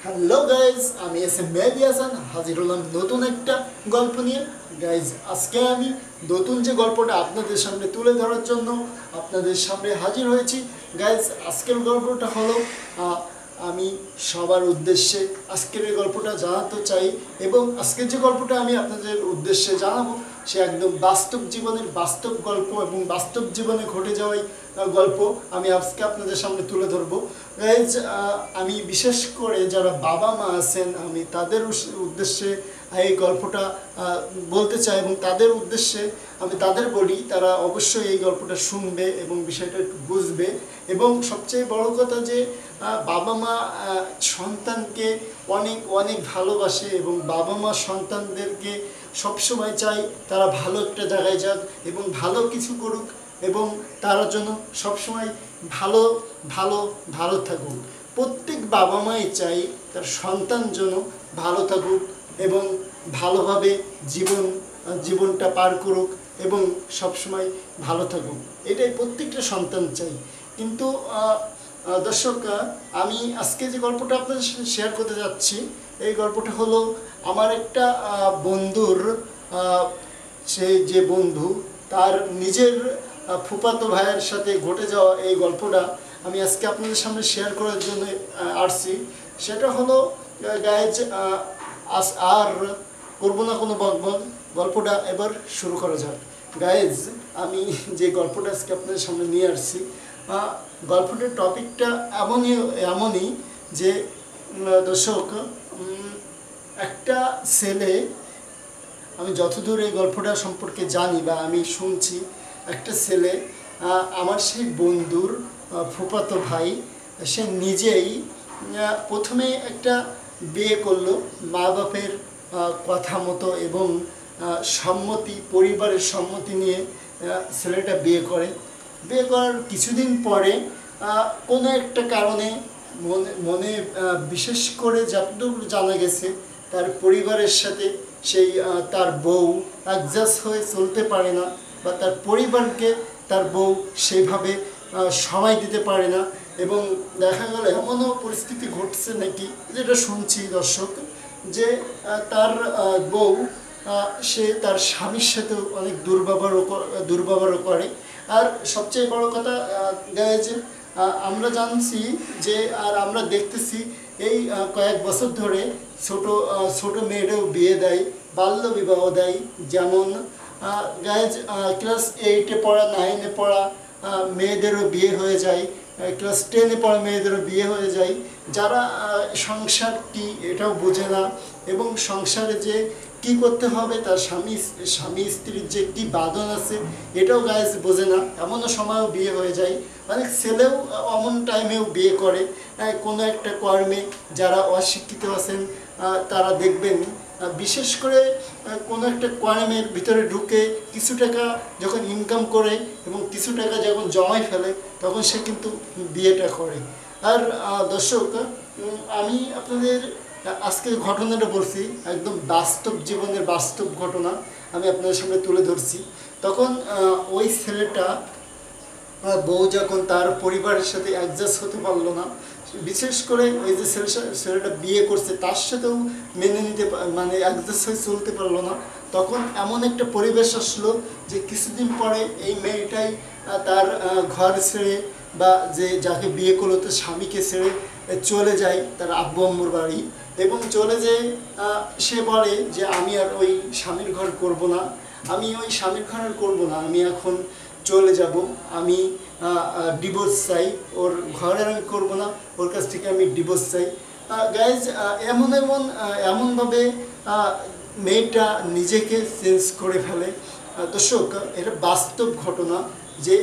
Hello guys, আমি S M Mehedi Hasan হাজির হলাম নতুন একটা গল্প নিয়ে। গাইজ, আজকে আমি নতুন যে গল্পটা আপনাদের সামনে তুলে ধরার জন্য আপনাদের সামনে হাজির হয়েছি। গাইজ, আজকের গল্পটা হলো আমি সবার উদ্দেশ্যে আজকের এই গল্পটা জানাতে চাই, এবং আজকের যে গল্পটা আমি আপনাদের উদ্দেশ্যে জানাবো সে একদম বাস্তব জীবনের বাস্তব গল্প এবং বাস্তব জীবনে ঘটে যাওয়াই গল্প আমি আজকে আপনাদের সামনে তুলে ধরবো। গাইজ, আমি বিশেষ করে যারা বাবা মা আছেন আমি তাদের উদ্দেশ্যে এই গল্পটা বলতে চাই, এবং তাদের উদ্দেশ্যে আমি তাদের বলি তারা অবশ্যই এই গল্পটা শুনবে এবং বিষয়টা একটু বুঝবে। এবং সবচেয়ে বড় কথা যে বাবা মা সন্তানকে অনেক অনেক ভালোবাসে, এবং বাবা মা সন্তানদেরকে সবসময় চাই তারা ভালো একটা জায়গায় যাক এবং ভালো কিছু করুক, এবং তারা যেন সবসময় ভালো ভালো ভালো থাকুক। প্রত্যেক বাবা মাই চাই তার সন্তান যেন ভালো থাকুক এবং ভালোভাবে জীবনটা পার করুক এবং সবসময় ভালো থাকুক, এটাই প্রত্যেকটা সন্তান চাই। কিন্তু দর্শক, আমি আজকে যে গল্পটা আপনাদের সাথে শেয়ার করতে যাচ্ছি এই গল্পটা হলো আমার একটা বন্ধুর, সে যে বন্ধু তার নিজের ফুফাতো ভাইয়ের সাথে ঘটে যাওয়া এই গল্পটা আমি আজকে আপনাদের সামনে শেয়ার করার জন্য আসছি। সেটা হলো গাইজ, আর করবো না কোনো বকবক, গল্পটা এবার শুরু করা যাক। গাইজ, আমি যে গল্পটা আজকে আপনাদের সামনে নিয়ে আসছি গল্পটার টপিকটা এমনই যে দর্শক, একটা ছেলে, আমি যতদূর এই গল্পটা সম্পর্কে জানি বা আমি শুনছি, একটা ছেলে আমার সেই বন্ধুর ফুফাতো ভাই, সে নিজেই প্রথমে একটা বিয়ে করলো মা বাপের কথা মতো এবং পরিবারের সম্মতি নিয়ে ছেলেটা বিয়ে করার কিছুদিন পরে কোনো একটা কারণে মনে বিশেষ করে যতদূর জানা গেছে তার পরিবারের সাথে সেই তার বউ অ্যাডজাস্ট হয়ে চলতে পারে না, বা তার পরিবারকে তার বউ সেইভাবে সময় দিতে পারে না। এবং দেখা গেল এমনও পরিস্থিতি ঘটছে নাকি, যেটা শুনছি দর্শক, যে তার বউ সে তার স্বামীর সাথেও অনেক দুর্ব্যবহারও করে। আর সবচেয়ে বড় কথা যে আমরা জানছি যে, আর আমরা দেখতেছি এই কয়েক বছর ধরে ছোট মেয়েরাও বিয়ে দেয়, বাল্য বিবাহ দেয়। যেমন গাইজ, ক্লাস 8-এ পড়া 9-এ পড়া মেয়েদেরও বিয়ে হয়ে যায়, ক্লাস 10-এ পড়া মেয়েদেরও বিয়ে হয়ে যায়, যারা সংসার কি এটাও বোঝে না, এবং সংসারে যে কি করতে হবে তার স্বামী স্ত্রীর যে কি বাঁধন আছে এটাও গাইজ বোঝে না, এমনও সময়ও বিয়ে হয়ে যায়। অনেক ছেলেও অমন টাইমেও বিয়ে করে কোনো একটা কর্মে। যারা অশিক্ষিত আছেন তারা দেখবেন বিশেষ করে কোনো একটা কর্মের ভিতরে ঢুকে কিছু টাকা যখন ইনকাম করে এবং কিছু টাকা যখন জমায় ফেলে তখন সে কিন্তু বিয়েটা করে। আর দর্শক, আমি আপনাদের আজকে ঘটনাটা বলছি একদম বাস্তব জীবনের বাস্তব ঘটনা আমি আপনাদের সামনে তুলে ধরছি। তখন ওই ছেলেটা বউ যখন তার পরিবারের সাথে অ্যাডজাস্ট হতে পারলো না, বিশেষ করে ওই যে ছেলেটা বিয়ে করছে তার সাথেও মেনে নিতে অ্যাডজাস্ট হয়ে চলতে পারলো না, তখন এমন একটা পরিবেশ আসলো যে কিছুদিন পরে এই মেয়েটাই তার ঘর ছেড়ে বা যাকে বিয়ে করলো তার স্বামীকে ছেড়ে চলে যায় তার আব্বু আম্মুর বাড়ি, এবং চলে যেয়ে সে বলে যে আমি আর ওই স্বামীর ঘর করব না, আমি ওই স্বামীর ঘর আর করবো না, আমি এখন চলে যাব, আমি ডিভোর্স চাই, ওর ঘরে আমি করবো না, ওর কাছ থেকে আমি ডিভোর্স চাই। গাইজ, এমনভাবে মেয়েটা নিজেকে চেঞ্জ করে ফেলে। দর্শক, এটা বাস্তব ঘটনা যে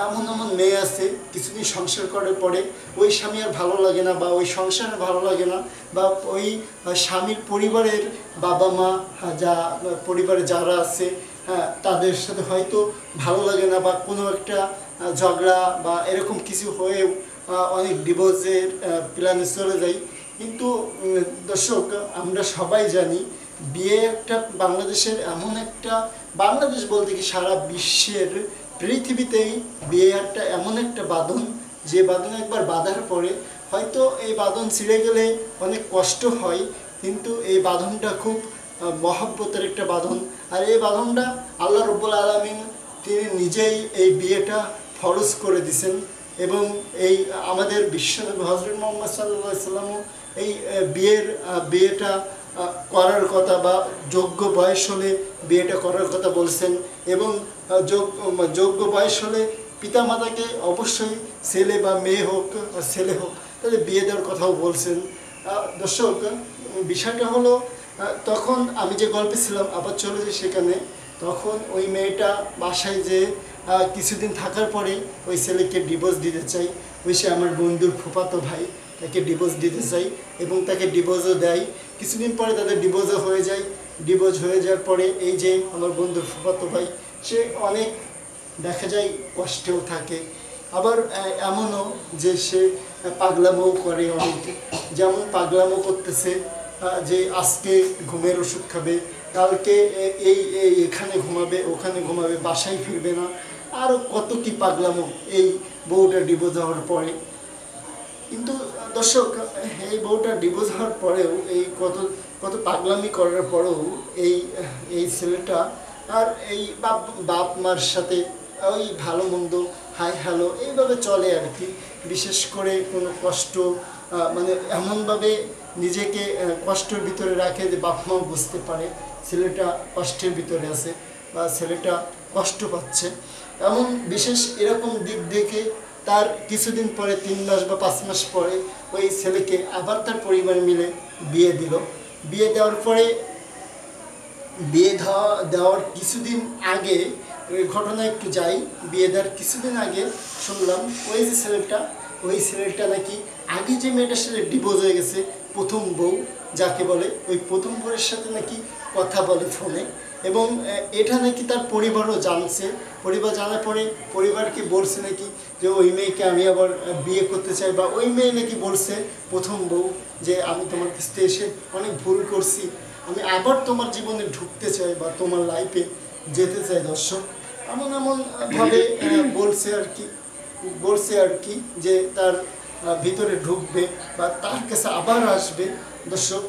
এমন মেয়ে আছে কিছুদিন সংসার করার পরে ওই স্বামী আর ভালো লাগে না, বা ওই সংসার ভালো লাগে না, বা ওই স্বামীর পরিবারের বাবা মা পরিবারে যারা আছে তাদের সাথে হয়তো ভালো লাগে না, বা কোনো একটা ঝগড়া বা এরকম কিছু হয়েও অনেক ডিভোর্সের প্ল্যানে চলে যায়। কিন্তু দর্শক, আমরা সবাই জানি বিয়ে একটা বাংলাদেশের বাংলাদেশ বলতে কি সারা বিশ্বের পৃথিবীতেই বিয়ে একটা এমন একটা বাঁধন যে বাঁধন একবার বাঁধার পরে হয়তো এই বাঁধন ছিঁড়ে গেলে অনেক কষ্ট হয়, কিন্তু এই বাঁধনটা খুব মহব্বতের একটা বাঁধন। আর এই বাঁধনটা আল্লাহ রাব্বুল আলামিন তিনি নিজেই এই বিয়েটা ফরজ করে দিয়েছেন। এবং এই আমাদের বিশ্বনবী হযরত মুহাম্মদ সাল্লাল্লাহু আলাইহি সাল্লামও এই বিয়েটা করার কথা বা যোগ্য বয়স হলে বিয়েটা করার কথা বলছেন। এবং যোগ্য বয়স হলে পিতামাতাকে অবশ্যই ছেলে বা মেয়ে হোক, ছেলে হোক, তাদের বিয়ে দেওয়ার কথাও বলছেন। দর্শক, বিষয়টা হলো তখন আমি যে গল্পে ছিলাম আবার চলে যাই সেখানে। তখন ওই মেয়েটা বাসায় যে কিছুদিন থাকার পরে ওই ছেলেকে ডিভোর্স দিতে চাই। ওই সে আমার বন্ধুর ফুফাতো ভাই, তাকে ডিভোর্স দিতে চাই এবং তাকে ডিভোর্সও দেয়। কিছুদিন পরে তাদের ডিভোর্সও হয়ে যায়। ডিভোর্স হয়ে যাওয়ার পরে এই যে আমার বন্ধুর ফুফাতো ভাই, সে অনেক দেখা যায় কষ্টেও থাকে। আবার এমনও যে সে পাগলামোও করে অনেক, যেমন পাগলামো করতেছে যে আজকে ঘুমের ওষুধ খাবে, কালকে এখানে ঘুমাবে, ওখানে ঘুমাবে, বাসায় ফিরবে না, আরও কত কি পাগলামো এই বউটা ডিভোর্স হওয়ার পরে। কিন্তু দর্শক, এই বউটা ডিভোর্স হওয়ার পরেও এই কত পাগলামি করার পরেও এই ছেলেটা আর এই বাপ মার সাথে ওই ভালো মন্দ হাই হ্যালো এইভাবে চলে আর কি। বিশেষ করে কোনো কষ্ট মানে এমনভাবে নিজেকে কষ্টের ভিতরে রাখে যে বাপ মাও বুঝতে পারে ছেলেটা কষ্টের ভিতরে আছে বা ছেলেটা কষ্ট পাচ্ছে। এমন বিশেষ এরকম দিক দেখে তার কিছুদিন পরে 3 মাস বা 5 মাস পরে ওই ছেলেকে আবার তার পরিবার মিলে বিয়ে দিল। বিয়ে দেওয়ার পরে দেওয়ার কিছুদিন আগে ওই ঘটনা একটু যাই। বিয়ে দেওয়ার কিছুদিন আগে শুনলাম ওই যে ছেলেটা নাকি আগে যে মেয়েটার সাথে ডিভোর্স হয়ে গেছে, প্রথম বউ যাকে বলে, ওই প্রথম বউয়ের সাথে নাকি কথা বলে ফোনে। এবং এটা নাকি তার পরিবারও জানছে। পরিবার জানার পরে পরিবারকে বলছে নাকি যে ওই মেয়েকে আমি আবার বিয়ে করতে চাই, বা ওই মেয়ে নাকি বলছে প্রথম বউ যে আমি তোমার কাছ থেকে এসে অনেক ভুল করছি, আমি আবার তোমার জীবনে ঢুকতে চাই বা তোমার লাইফে যেতে চাই। দর্শক, এমন ভাবে বলছে আর কি যে তার ভিতরে ঢুকবে বা তার কাছে আবার আসবে। দর্শক,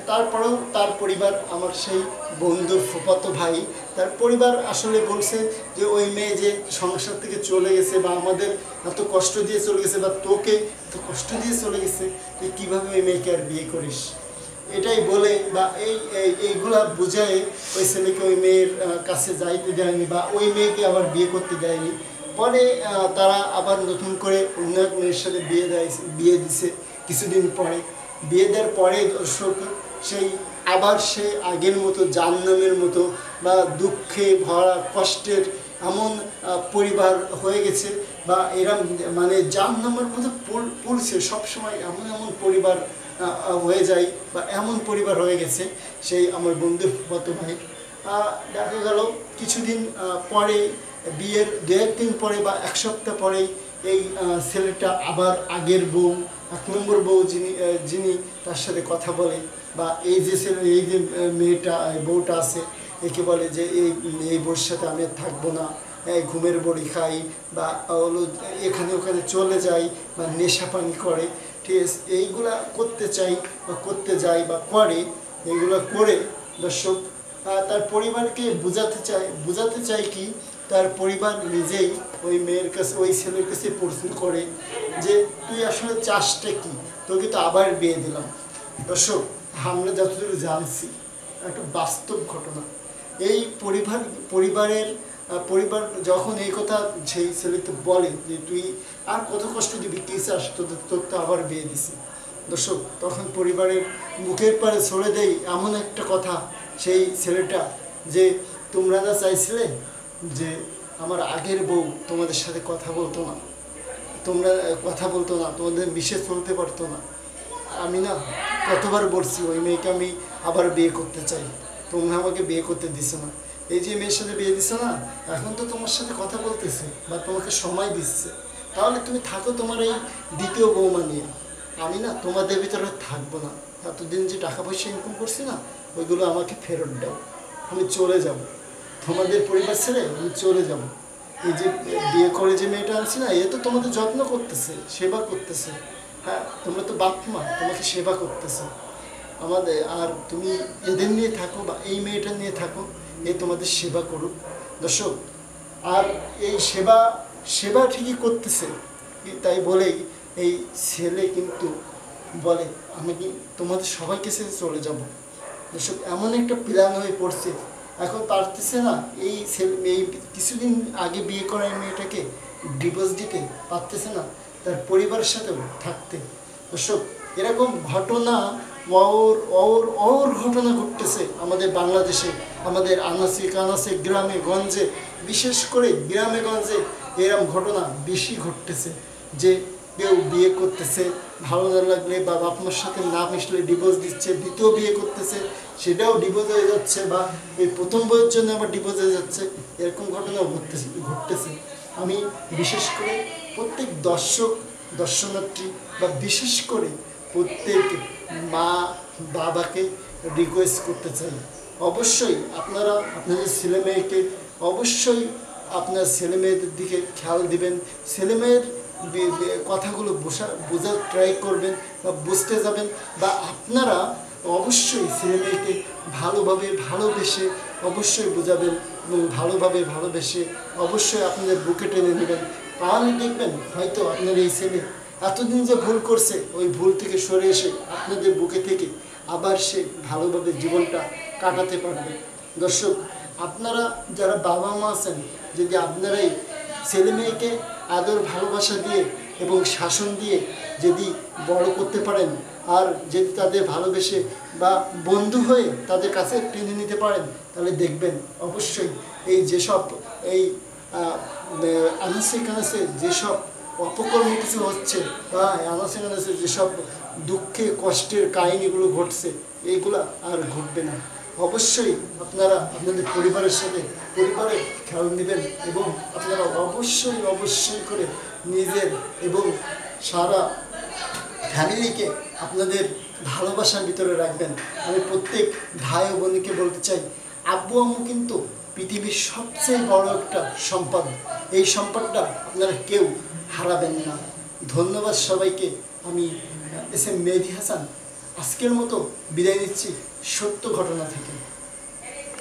তারপরেও তার পরিবার, আমার সেই বন্ধুর ফুফাতো ভাই, তার পরিবার আসলে বলছে যে ওই মেয়ে যে সংসার থেকে চলে গেছে বা আমাদের এত কষ্ট দিয়ে চলে গেছে বা তোকে এত কষ্ট দিয়ে চলে গেছে, তুই কীভাবে ওই মেয়েকে আর বিয়ে করিস, এটাই বলে বা এইগুলা বুঝায় ওই ছেলেকে ওই মেয়ের কাছে যাইতে দেয়নি বা ওই মেয়েকে আবার বিয়ে করতে দেয়নি। পরে তারা আবার নতুন করে অন্য এক মেয়ের সাথে বিয়ে দিছে। কিছুদিন পরে বিয়ে দেওয়ার পরে দর্শক সে আগের মতো জাহান্নামের মতো বা দুঃখে ভরা কষ্টের এমন পরিবার হয়ে গেছে বা এরা মানে জাহান্নামের মতো পড়ছে সবসময়। এমন পরিবার হয়ে যায় বা এমন পরিবার হয়ে গেছে সেই আমার বন্ধুর ফুফাতো ভাই। দেখা গেল কিছুদিন পরে, বিয়ের 2-1 দিন পরে বা 1 সপ্তাহ পরেই এই ছেলেটা আবার আগের বউ, 1 নম্বর বউ যিনি তার সাথে কথা বলে বা এই যে মেয়েটা বউটা আছে একে বলে যে এই বউর সাথে আমি থাকবো না, ঘুমের বড়ি খাই বা এখানে ওখানে চলে যাই বা নেশা পানি করে, ঠিক আছে, এইগুলা করতে চাই বা করতে যাই বা করে, এইগুলো করে দর্শক তার পরিবারকে বোঝাতে চাই কি তার পরিবার নিজেই ওই মেয়ের কাছে, ওই ছেলের কাছে প্রশ্ন করে যে তুই আসলে চাষটা কি, তোকে তো আবার বিয়ে দিলাম। দর্শক, আমরা যতদূর জানছি একটা বাস্তব ঘটনা। এই পরিবার যখন এই কথা সেই ছেলেকে বলে যে তুই আর কত কষ্ট দিবি, কী চাস, তোর তো আবার বিয়ে দিছি। দর্শক, তখন পরিবারের মুখের পারে ছড়ে দেয় এমন একটা কথা সেই ছেলেটা যে তোমরা না চাইছিলে যে আমার আগের বউ তোমাদের সাথে কথা বলতো না, তোমাদের মিশে চলতে পারতো না, আমি না কতবার বলছি ওই মেয়েকে আমি আবার বিয়ে করতে চাই, তোমরা আমাকে বিয়ে করতে দিছো না। এই যে মেয়ের সাথে বিয়ে দিছো না, এখন তো তোমার সাথে কথা বলতেছে বা তোমাকে সময় দিচ্ছে, তাহলে তুমি থাকো তোমার এই দ্বিতীয় বৌমা নিয়ে, আমি না তোমাদের ভিতরে থাকবো না। এতদিন যে টাকা পয়সা ইনকাম করছি না, ওইগুলো আমাকে ফেরত দাও, আমি চলে যাব, তোমাদের পরিবার ছেড়ে আমি চলে যাব। এই যে বিয়ে করে যে মেয়েটা আনছি না, এ তো তোমাদের যত্ন করতেছে, সেবা করতেছে, হ্যাঁ, তোমরা তো বাপ মা, তোমাকে সেবা করতেছো আমাদের, আর তুমি এদের নিয়ে থাকো বা এই মেয়েটা নিয়ে থাকো, এ তোমাদের সেবা করুক। দর্শক, আর এই সেবা সেবা ঠিকই করতেছে, তাই বলেই এই ছেলে কিন্তু বলে আমি কি তোমাদের সবাইকে ছেড়ে চলে যাব। দর্শক, এমন একটা প্ল্যান হয়ে পড়ছে, এখন পারতেছে না এই ছেলে, এই কিছুদিন আগে বিয়ে করা এই মেয়েটাকে ডিভোর্স দিতে পারতেছে না, তার পরিবারের সাথেও থাকতে। দর্শক, এরকম ঘটনা ওর ওর ওর ঘটনা ঘটতেছে আমাদের বাংলাদেশে, আমাদের আনাচে কানাচে গ্রামে গঞ্জে, বিশেষ করে গ্রামে গঞ্জে এরকম ঘটনা বেশি ঘটতেছে, যে কেউ বিয়ে করতেছে, ভালো না লাগলে বা বাপ মার সাথে না মিশলে ডিভোর্স দিচ্ছে, দ্বিতীয় বিয়ে করতেছে সেটাও ডিভোর্স হয়ে যাচ্ছে, বা এই প্রথম বইয়ের জন্য আবার ডিভোর্স হয়ে যাচ্ছে, এরকম ঘটনাও ঘটতেছে। আমি বিশেষ করে প্রত্যেক দর্শনার্থী বা বিশেষ করে প্রত্যেক মা বাবাকে রিকোয়েস্ট করতে চাই, অবশ্যই আপনারা আপনাদের ছেলে মেয়েকে অবশ্যই আপনার ছেলে মেয়েদের দিকে খেয়াল দিবেন, ছেলে মেয়ের কথাগুলো বোঝার ট্রাই করবেন বা বুঝতে যাবেন, বা আপনারা অবশ্যই ছেলে মেয়েকে ভালোভাবে ভালোবেসে অবশ্যই বোঝাবেন, এবং ভালোভাবে ভালোবেসে অবশ্যই আপনাদের বুকে টেনে নেবেন। তাহলে দেখবেন হয়তো আপনার এই ছেলে এতদিন যে ভুল করছে, ওই ভুল থেকে সরে এসে আপনাদের বুকে থেকে আবার সে ভালোভাবে জীবনটা কাটাতে পারবে। দর্শক, আপনারা যারা বাবা মা আছেন, যদি আপনারাই ছেলে মেয়েকে আদর ভালোবাসা দিয়ে এবং শাসন দিয়ে যদি বড় করতে পারেন, আর যদি তাদের ভালোবেসে বা বন্ধু হয়ে তাদের কাছে টেনে নিতে পারেন, তাহলে দেখবেন অবশ্যই এই যেসব এই আনাচে কানাচে যেসব অপকর্ম কিছু হচ্ছে, বা আনাচে কানাচে যেসব দুঃখে কষ্টের কাহিনিগুলো ঘটছে, এইগুলা আর ঘটবে না। অবশ্যই আপনারা আপনাদের পরিবারের সাথে পরিবারে খেয়াল নেবেন, এবং আপনারা অবশ্যই করে নিজের এবং সারা ফ্যামিলিকে আপনাদের ভালোবাসার ভিতরে রাখবেন। আমি প্রত্যেক ভাই ও বোনকে বলতে চাই, আব্বু আম্মু কিন্তু পৃথিবীর সবচেয়ে বড় একটা সম্পদ, এই সম্পদটা আপনারা কেউ হারাবেন না। ধন্যবাদ সবাইকে। আমি এস এম মেহেদী হাসান আজকের মতো বিদায় নিচ্ছি সত্য ঘটনা থেকে।